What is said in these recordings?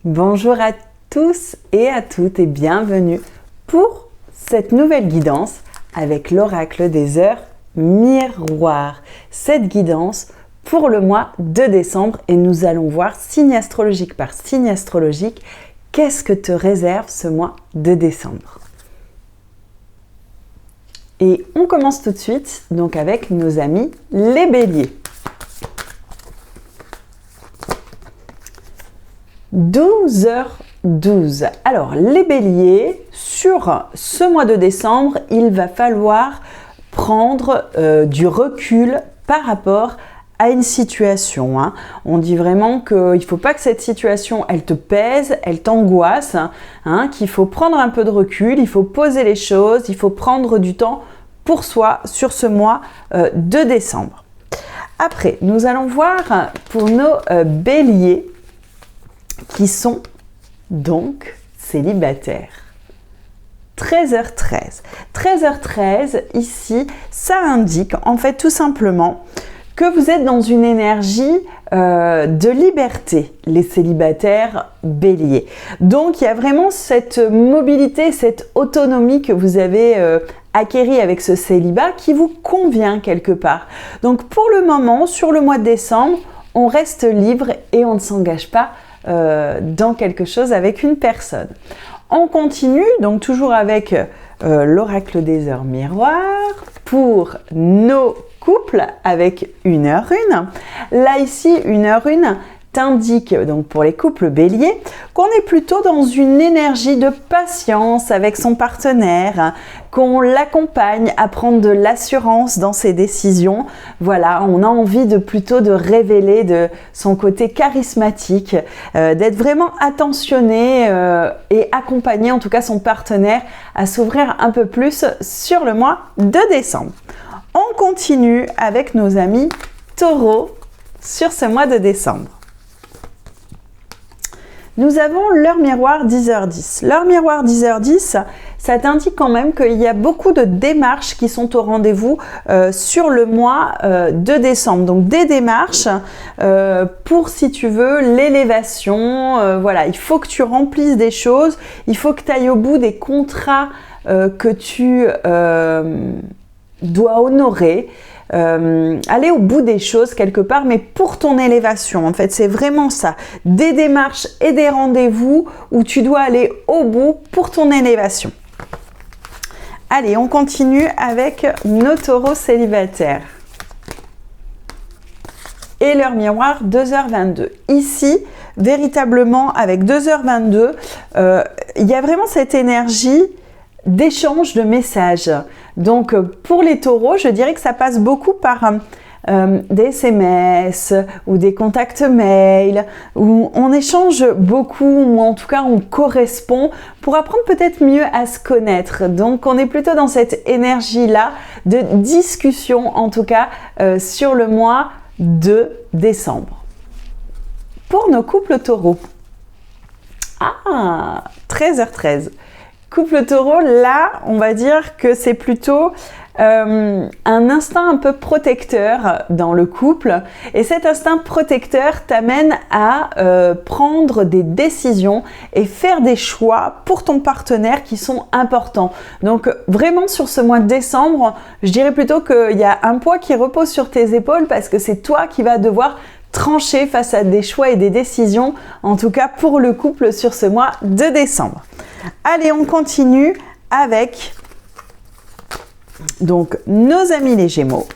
Bonjour à tous et à toutes et bienvenue pour cette nouvelle guidance avec l'oracle des heures miroirs. Cette guidance pour le mois de décembre et nous allons voir signe astrologique par signe astrologique qu'est-ce que te réserve ce mois de décembre. Et on commence tout de suite donc avec nos amis les béliers. 12h12. Alors, les béliers, sur ce mois de décembre, il va falloir prendre du recul par rapport à une situation. On dit vraiment qu'il ne faut pas que cette situation, elle te pèse, elle t'angoisse, qu'il faut prendre un peu de recul, il faut poser les choses, il faut prendre du temps pour soi sur ce mois de décembre. Après, nous allons voir pour nos béliers, qui sont donc célibataires. 13h13. 13h13, ici, ça indique en fait tout simplement que vous êtes dans une énergie de liberté, les célibataires béliers. Donc, il y a vraiment cette mobilité, cette autonomie que vous avez acquérie avec ce célibat qui vous convient quelque part. Donc, pour le moment, sur le mois de décembre, on reste libre et on ne s'engage pas dans quelque chose avec une personne. On continue donc toujours avec l'oracle des heures miroirs pour nos couples avec 1h1. Là ici 1h1 t'indique donc pour les couples béliers qu'on est plutôt dans une énergie de patience avec son partenaire, qu'on l'accompagne à prendre de l'assurance dans ses décisions. Voilà, on a envie plutôt de révéler de son côté charismatique, d'être vraiment attentionné et accompagner en tout cas son partenaire à s'ouvrir un peu plus sur le mois de décembre. On continue avec nos amis taureaux sur ce mois de décembre. Nous avons l'heure miroir 10h10. L'heure miroir 10h10, ça t'indique quand même qu'il y a beaucoup de démarches qui sont au rendez-vous sur le mois de décembre. Donc des démarches pour, si tu veux, l'élévation. Voilà, il faut que tu remplisses des choses, il faut que tu ailles au bout des contrats que tu dois honorer. Aller au bout des choses quelque part, mais pour ton élévation. En fait, c'est vraiment ça. Des démarches et des rendez-vous où tu dois aller au bout pour ton élévation. Allez, on continue avec nos taureaux célibataires. Et leur miroir 2h22. Ici, véritablement, avec 2h22, il y a vraiment cette énergie d'échange de messages. Donc pour les taureaux, je dirais que ça passe beaucoup par des SMS ou des contacts mail où on échange beaucoup ou en tout cas on correspond pour apprendre peut-être mieux à se connaître. Donc on est plutôt dans cette énergie-là de discussion en tout cas sur le mois de décembre. Pour nos couples taureaux, 13h13. Couple taureau, là, on va dire que c'est plutôt un instinct un peu protecteur dans le couple. Et cet instinct protecteur t'amène à prendre des décisions et faire des choix pour ton partenaire qui sont importants. Donc vraiment sur ce mois de décembre, je dirais plutôt qu'il y a un poids qui repose sur tes épaules parce que c'est toi qui vas devoir trancher face à des choix et des décisions, en tout cas pour le couple sur ce mois de décembre. Allez, on continue avec donc nos amis les Gémeaux.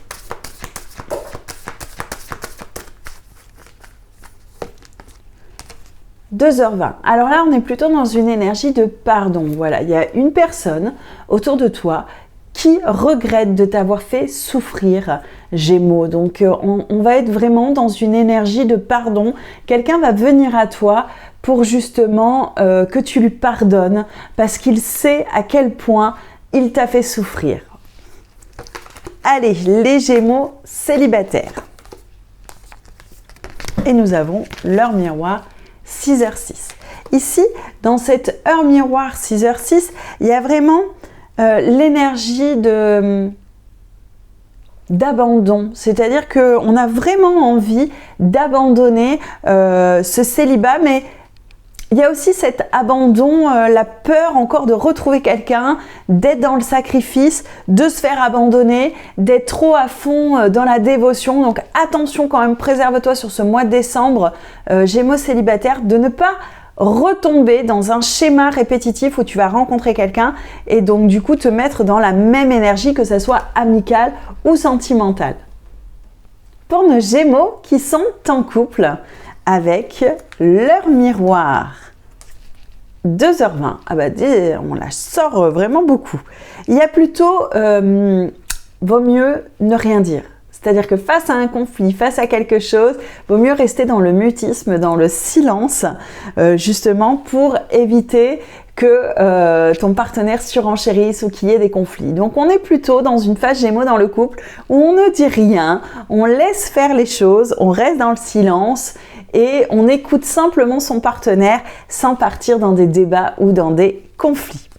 « 2h20. Alors là, on est plutôt dans une énergie de pardon. Voilà, il y a une personne autour de toi qui regrette de t'avoir fait souffrir, Gémeaux. Donc, on va être vraiment dans une énergie de pardon. Quelqu'un va venir à toi pour justement que tu lui pardonnes parce qu'il sait à quel point il t'a fait souffrir. Allez, les Gémeaux célibataires. Et nous avons l'heure miroir 6h06. Ici, dans cette heure miroir 6h06, il y a vraiment l'énergie d'abandon, c'est-à-dire qu'on a vraiment envie d'abandonner ce célibat, mais Il y a aussi cet abandon, la peur encore de retrouver quelqu'un, d'être dans le sacrifice, de se faire abandonner, d'être trop à fond dans la dévotion. Donc attention quand même, préserve-toi sur ce mois de décembre, Gémeaux célibataire, de ne pas retomber dans un schéma répétitif où tu vas rencontrer quelqu'un et donc du coup te mettre dans la même énergie, que ça soit amicale ou sentimentale. Pour nos Gémeaux qui sont en couple, avec leur miroir. 2h20. Ah bah, on la sort vraiment beaucoup. Il y a plutôt, vaut mieux ne rien dire. C'est-à-dire que face à un conflit, face à quelque chose, vaut mieux rester dans le mutisme, dans le silence, justement pour éviter que ton partenaire surenchérisse ou qu'il y ait des conflits. Donc on est plutôt dans une phase Gémeaux dans le couple où on ne dit rien, on laisse faire les choses, on reste dans le silence et on écoute simplement son partenaire sans partir dans des débats ou dans des conflits.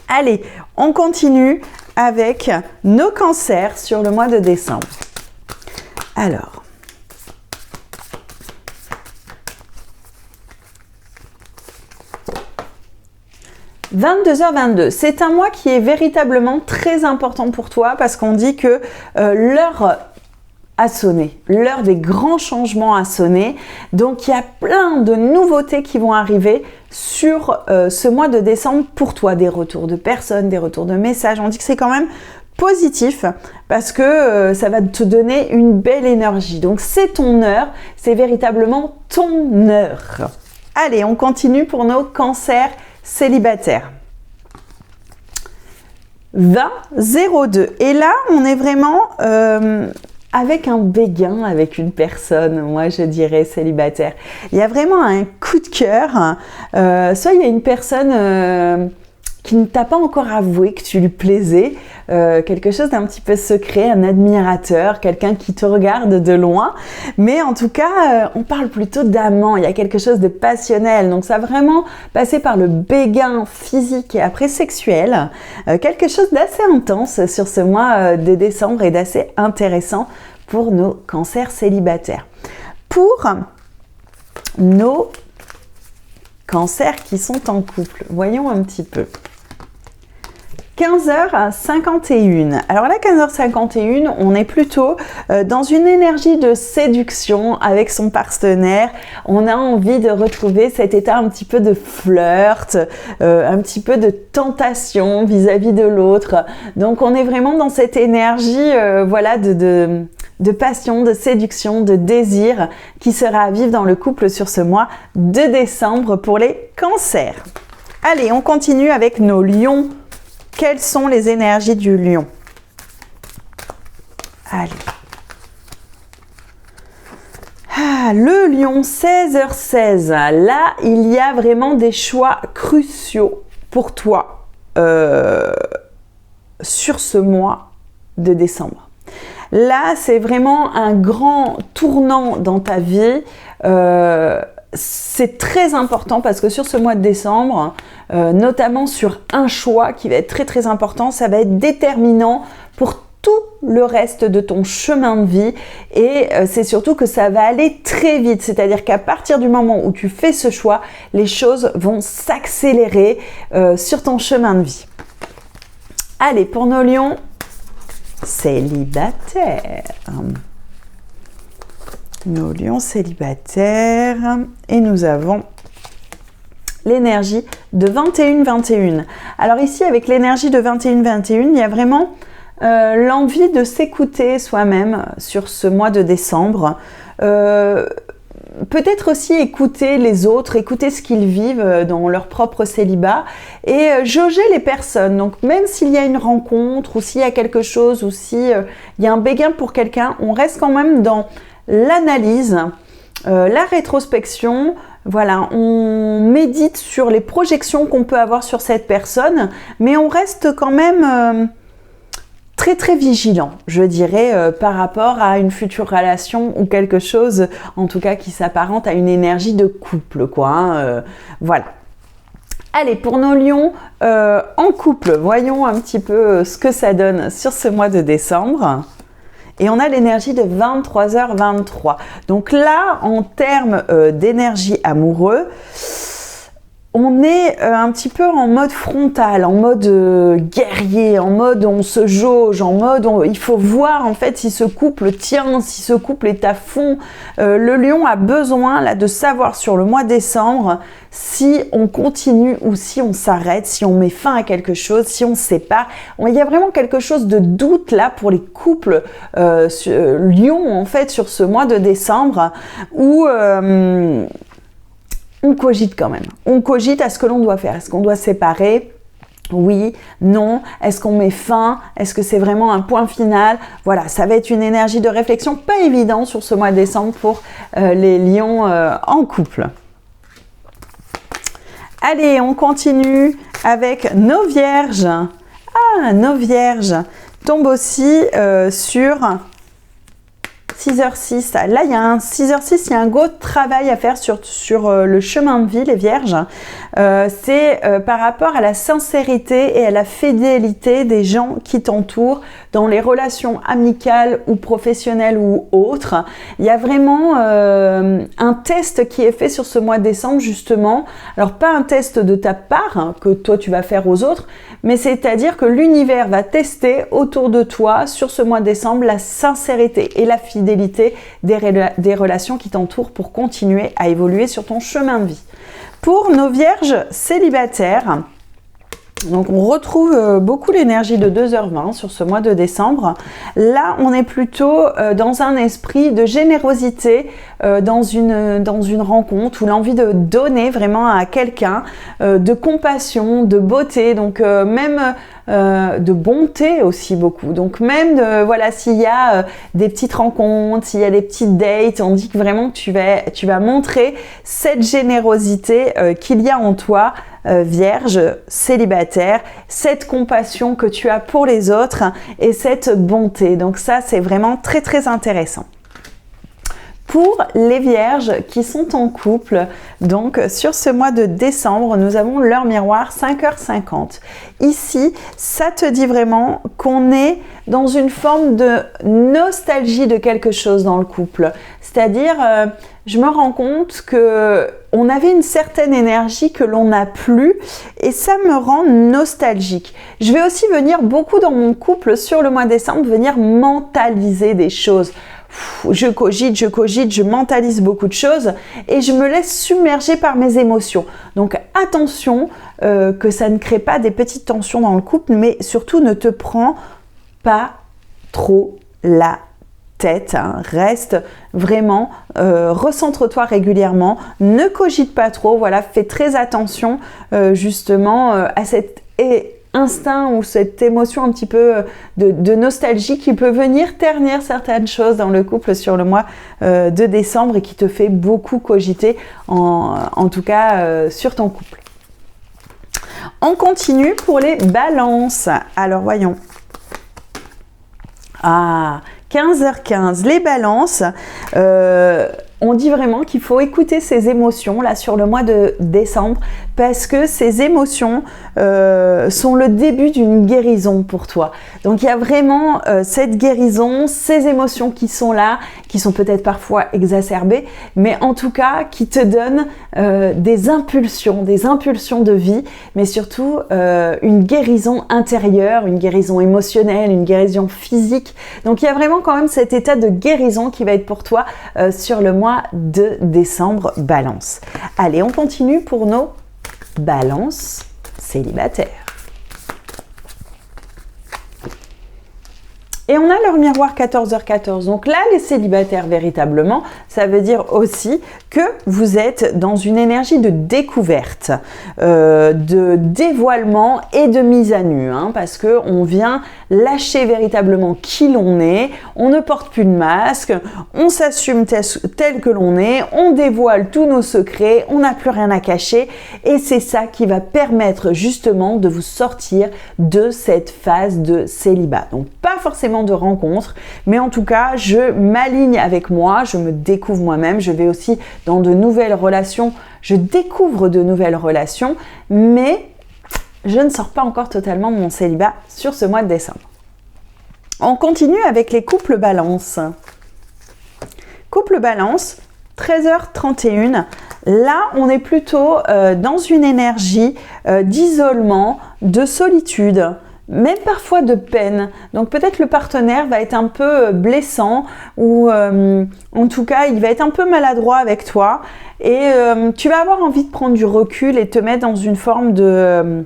Allez, on continue avec nos cancers sur le mois de décembre. Alors, 22h22, c'est un mois qui est véritablement très important pour toi parce qu'on dit que l'heure a sonné, l'heure des grands changements a sonné. Donc il y a plein de nouveautés qui vont arriver sur ce mois de décembre pour toi, des retours de personnes, des retours de messages. On dit que c'est quand même positif parce que ça va te donner une belle énergie. Donc c'est ton heure, c'est véritablement ton heure. Allez, on continue pour nos cancers célibataires. 20-02. Et là, on est vraiment avec un béguin, avec une personne, moi je dirais célibataire. Il y a vraiment un coup de cœur. Soit il y a une personne qui ne t'a pas encore avoué que tu lui plaisais, quelque chose d'un petit peu secret, un admirateur, quelqu'un qui te regarde de loin, mais en tout cas, on parle plutôt d'amant, il y a quelque chose de passionnel, donc ça va vraiment passer par le béguin physique et après sexuel, quelque chose d'assez intense sur ce mois de décembre et d'assez intéressant pour nos cancers célibataires. Pour nos cancers qui sont en couple, voyons un petit peu. 15h51. Alors là, 15h51, on est plutôt dans une énergie de séduction avec son partenaire. On a envie de retrouver cet état un petit peu de flirt, un petit peu de tentation vis-à-vis de l'autre. Donc on est vraiment dans cette énergie voilà, de passion, de séduction, de désir qui sera à vivre dans le couple sur ce mois de décembre pour les cancers. Allez, on continue avec nos lions. Quelles sont les énergies du lion? Allez. Ah, le lion, 16h16. Là, il y a vraiment des choix cruciaux pour toi sur ce mois de décembre. Là, c'est vraiment un grand tournant dans ta vie. C'est très important parce que sur ce mois de décembre, notamment sur un choix qui va être très très important, ça va être déterminant pour tout le reste de ton chemin de vie et c'est surtout que ça va aller très vite, c'est-à-dire qu'à partir du moment où tu fais ce choix, les choses vont s'accélérer sur ton chemin de vie. Allez, pour nos lions célibataires. Nos lions célibataires et nous avons l'énergie de 21-21. Alors ici avec l'énergie de 21-21, il y a vraiment l'envie de s'écouter soi-même sur ce mois de décembre. Peut-être aussi écouter les autres, écouter ce qu'ils vivent dans leur propre célibat et jauger les personnes. Donc même s'il y a une rencontre ou s'il y a quelque chose ou s'il y a un béguin pour quelqu'un, on reste quand même dans l'analyse, la rétrospection, voilà, on médite sur les projections qu'on peut avoir sur cette personne, mais on reste quand même très très vigilant, je dirais, par rapport à une future relation ou quelque chose, en tout cas qui s'apparente à une énergie de couple, quoi. Hein, voilà. Allez, pour nos lions en couple, voyons un petit peu ce que ça donne sur ce mois de décembre. Et on a l'énergie de 23h23. Donc là, en termes d'énergie amoureux, on est un petit peu en mode frontal, en mode guerrier, en mode on se jauge, en mode il faut voir en fait si ce couple tient, si ce couple est à fond. Le lion a besoin là de savoir sur le mois de décembre si on continue ou si on s'arrête, si on met fin à quelque chose, si on se sépare. Il y a vraiment quelque chose de doute là pour les couples lion en fait sur ce mois de décembre où on cogite quand même. On cogite à ce que l'on doit faire. Est-ce qu'on doit se séparer ? Oui, non. Est-ce qu'on met fin ? Est-ce que c'est vraiment un point final ? Voilà, ça va être une énergie de réflexion pas évidente sur ce mois de décembre pour les lions en couple. Allez, on continue avec nos vierges. Ah, nos vierges tombent aussi sur 6h06, là il y a un 6h06, il y a un gros travail à faire sur le chemin de vie, les vierges. C'est par rapport à la sincérité et à la fidélité des gens qui t'entourent dans les relations amicales ou professionnelles ou autres. Il y a vraiment un test qui est fait sur ce mois de décembre justement. Alors pas un test de ta part hein, que toi tu vas faire aux autres, mais c'est-à-dire que l'univers va tester autour de toi sur ce mois de décembre la sincérité et la fidélité des relations qui t'entourent pour continuer à évoluer sur ton chemin de vie. Pour nos vierges célibataires, donc on retrouve beaucoup l'énergie de 2h20 sur ce mois de décembre. Là, on est plutôt dans un esprit de générosité, dans une rencontre, ou l'envie de donner vraiment à quelqu'un, de compassion, de beauté, donc même de bonté aussi beaucoup. Donc même voilà, s'il y a des petites rencontres, s'il y a des petites dates, on dit que vraiment tu vas montrer cette générosité qu'il y a en toi. Vierge, célibataire, cette compassion que tu as pour les autres et cette bonté. Donc ça, c'est vraiment très très intéressant. Pour les vierges qui sont en couple, donc sur ce mois de décembre, nous avons leur miroir 5h50. Ici, ça te dit vraiment qu'on est dans une forme de nostalgie de quelque chose dans le couple. C'est-à-dire, je me rends compte que on avait une certaine énergie que l'on n'a plus et ça me rend nostalgique. Je vais aussi venir beaucoup dans mon couple sur le mois de décembre, venir mentaliser des choses. Je cogite, je mentalise beaucoup de choses et je me laisse submerger par mes émotions. Donc attention que ça ne crée pas des petites tensions dans le couple, mais surtout ne te prends pas trop la tête, hein. Reste vraiment, recentre-toi régulièrement, ne cogite pas trop, voilà, fais très attention justement à cet instinct ou cette émotion un petit peu de nostalgie qui peut venir ternir certaines choses dans le couple sur le mois de décembre et qui te fait beaucoup cogiter, en tout cas sur ton couple. On continue pour les balances. Alors voyons. Ah, 15h15, les balances, on dit vraiment qu'il faut écouter ses émotions là sur le mois de décembre parce que ces émotions sont le début d'une guérison pour toi. Donc il y a vraiment cette guérison, ces émotions qui sont là, qui sont peut-être parfois exacerbées, mais en tout cas qui te donnent des impulsions de vie, mais surtout une guérison intérieure, une guérison émotionnelle, une guérison physique. Donc il y a vraiment quand même cet état de guérison qui va être pour toi sur le mois de décembre, Balance. Allez, on continue pour nos balances célibataires. Et on a leur miroir 14h14. Donc là, les célibataires, véritablement, ça veut dire aussi que vous êtes dans une énergie de découverte, de dévoilement et de mise à nu. Hein, parce qu'on vient lâcher véritablement qui l'on est, on ne porte plus de masque, on s'assume tel que l'on est, on dévoile tous nos secrets, on n'a plus rien à cacher. Et c'est ça qui va permettre justement de vous sortir de cette phase de célibat. Donc pas forcément de rencontres, mais en tout cas je m'aligne avec moi, je me découvre moi-même, je vais aussi dans de nouvelles relations, je découvre de nouvelles relations, mais je ne sors pas encore totalement de mon célibat sur ce mois de décembre. On continue avec les couples balance. Couple balance, 13h31. Là, on est plutôt dans une énergie d'isolement, de solitude, même parfois de peine. Donc peut-être le partenaire va être un peu blessant ou en tout cas, il va être un peu maladroit avec toi et tu vas avoir envie de prendre du recul et te mettre dans une forme de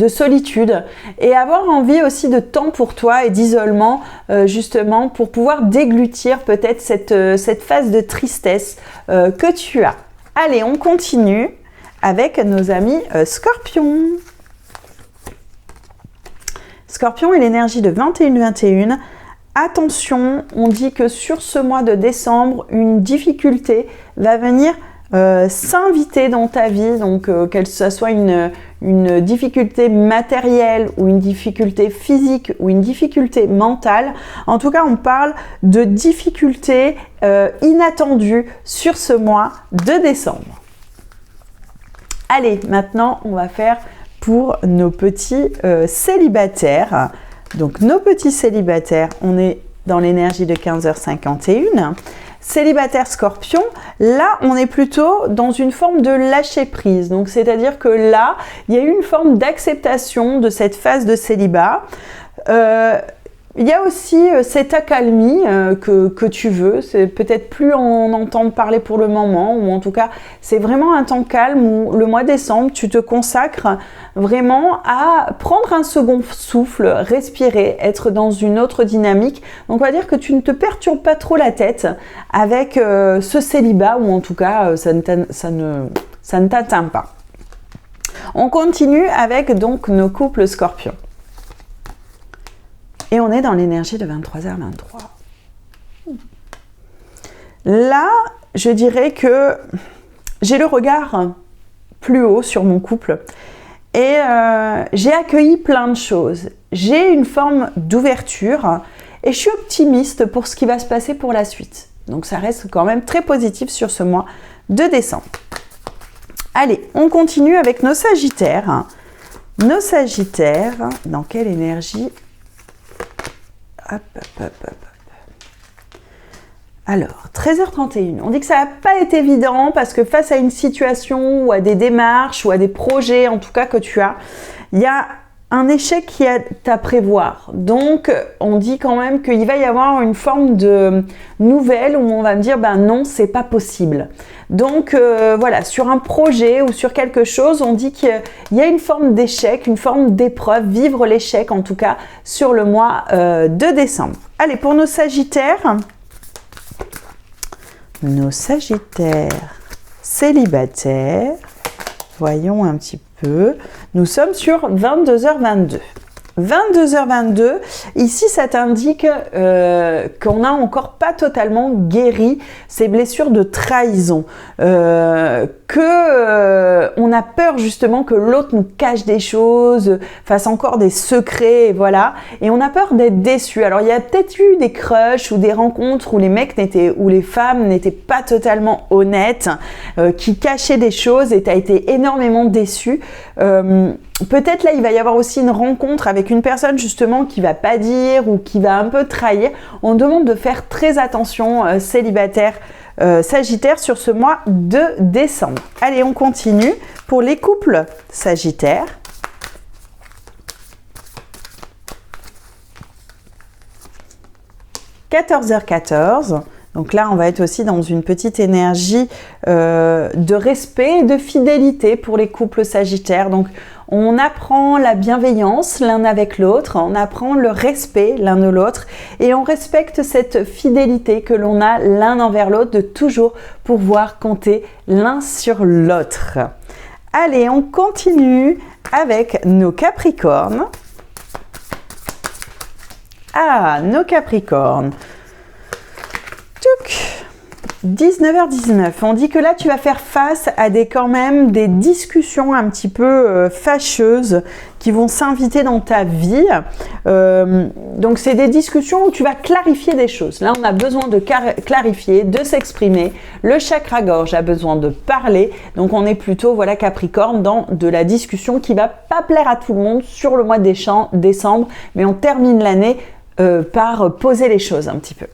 solitude et avoir envie aussi de temps pour toi et d'isolement justement pour pouvoir déglutir peut-être cette phase de tristesse que tu as. Allez, on continue avec nos amis Scorpions. Scorpion et l'énergie de 21-21. Attention, on dit que sur ce mois de décembre, une difficulté va venir s'inviter dans ta vie, donc que ce soit une difficulté matérielle ou une difficulté physique ou une difficulté mentale. En tout cas, on parle de difficultés inattendues sur ce mois de décembre. Allez, maintenant, on va faire pour nos petits célibataires. Donc, nos petits célibataires, on est dans l'énergie de 15h51. Célibataire Scorpion, là on est plutôt dans une forme de lâcher prise. Donc c'est-à-dire que là, il y a eu une forme d'acceptation de cette phase de célibat. Il y a aussi cette accalmie que tu veux, c'est peut-être plus en entendre parler pour le moment, ou en tout cas c'est vraiment un temps calme où le mois de décembre tu te consacres vraiment à prendre un second souffle, respirer, être dans une autre dynamique. Donc on va dire que tu ne te perturbes pas trop la tête avec ce célibat, ou en tout cas ça ne t'atteint pas. On continue avec donc nos couples Scorpions. Et on est dans l'énergie de 23h23. Là, je dirais que j'ai le regard plus haut sur mon couple et j'ai accueilli plein de choses. J'ai une forme d'ouverture et je suis optimiste pour ce qui va se passer pour la suite. Donc ça reste quand même très positif sur ce mois de décembre. Allez, on continue avec nos Sagittaires. Nos Sagittaires, dans quelle énergie ? Hop, hop, hop, hop. Alors, 13h31, on dit que ça n'a pas été évident parce que face à une situation ou à des démarches ou à des projets en tout cas que tu as, il y a un échec qui est à prévoir. Donc, on dit quand même qu'il va y avoir une forme de nouvelle où on va me dire, ben non, c'est pas possible. Donc, voilà, sur un projet ou sur quelque chose, on dit qu'il y a une forme d'échec, une forme d'épreuve, vivre l'échec en tout cas sur le mois de décembre. Allez, pour nos Sagittaires célibataires, voyons un petit peu. Nous sommes sur 22h22. 22h22, ici ça t'indique qu'on n'a encore pas totalement guéri ces blessures de trahison, on a peur justement que l'autre nous cache des choses, fasse encore des secrets, et voilà, et on a peur d'être déçu. Alors il y a peut-être eu des crushs ou des rencontres où les mecs ou les femmes n'étaient pas totalement honnêtes, qui cachaient des choses et tu as été énormément déçu. Peut-être là, il va y avoir aussi une rencontre avec une personne justement qui va pas dire ou qui va un peu trahir. On demande de faire très attention, célibataire, Sagittaire, sur ce mois de décembre. Allez, on continue pour les couples Sagittaires. « 14h14 ». Donc là, on va être aussi dans une petite énergie de respect et de fidélité pour les couples Sagittaires. Donc, on apprend la bienveillance l'un avec l'autre, on apprend le respect l'un de l'autre et on respecte cette fidélité que l'on a l'un envers l'autre, de toujours pouvoir compter l'un sur l'autre. Allez, on continue avec nos Capricornes. Ah, nos Capricornes. 19h19, on dit que là tu vas faire face à quand même des discussions un petit peu fâcheuses qui vont s'inviter dans ta vie. Donc c'est des discussions où tu vas clarifier des choses. Là on a besoin de clarifier, de s'exprimer. Le chakra gorge a besoin de parler. Donc on est plutôt, voilà, Capricorne, dans de la discussion qui va pas plaire à tout le monde sur le mois de décembre, mais on termine l'année par poser les choses un petit peu.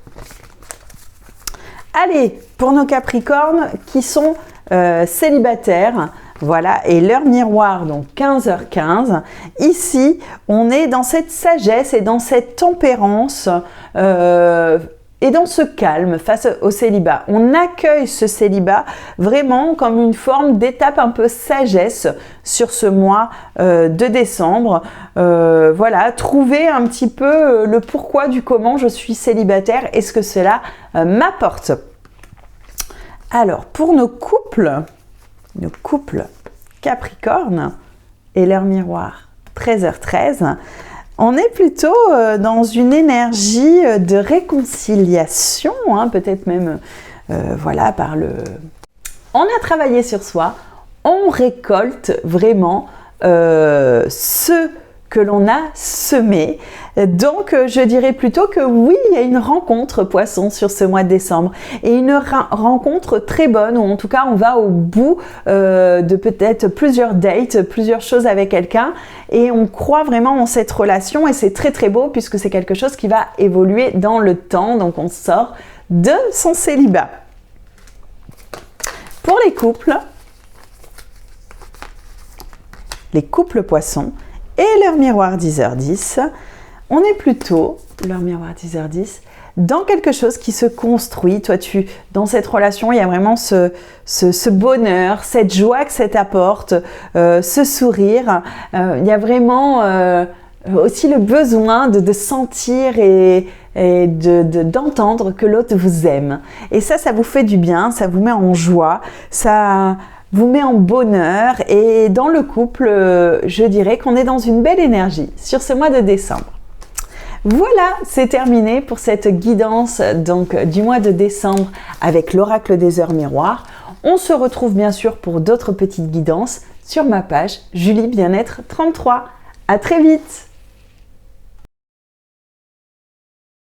Allez, pour nos Capricornes qui sont célibataires, voilà, et leur miroir, donc 15h15. Ici, on est dans cette sagesse et dans cette tempérance et dans ce calme face au célibat. On accueille ce célibat vraiment comme une forme d'étape un peu sagesse sur ce mois de décembre. Voilà, trouver un petit peu le pourquoi du comment je suis célibataire et ce que cela m'apporte. Alors, pour nos couples Capricorne et leur miroir 13h13, on est plutôt dans une énergie de réconciliation, hein, peut-être même, voilà, On a travaillé sur soi, on récolte vraiment ce que l'on a semé. Donc, je dirais plutôt que oui, il y a une rencontre poisson sur ce mois de décembre. Et une rencontre très bonne, ou en tout cas, on va au bout de peut-être plusieurs dates, plusieurs choses avec quelqu'un. Et on croit vraiment en cette relation et c'est très très beau puisque c'est quelque chose qui va évoluer dans le temps. Donc, on sort de son célibat. Pour les couples poissons, et leur miroir 10h10, on est plutôt, leur miroir 10h10, dans quelque chose qui se construit. Toi, dans cette relation, il y a vraiment ce bonheur, cette joie que ça t'apporte, ce sourire. Il y a vraiment aussi le besoin de sentir et d'entendre que l'autre vous aime. Et ça vous fait du bien, ça vous met en joie, ça vous met en bonheur et dans le couple, je dirais qu'on est dans une belle énergie sur ce mois de décembre. Voilà, c'est terminé pour cette guidance donc du mois de décembre avec l'oracle des heures miroirs. On se retrouve bien sûr pour d'autres petites guidances sur ma page Julie Bien-être 33. À très vite!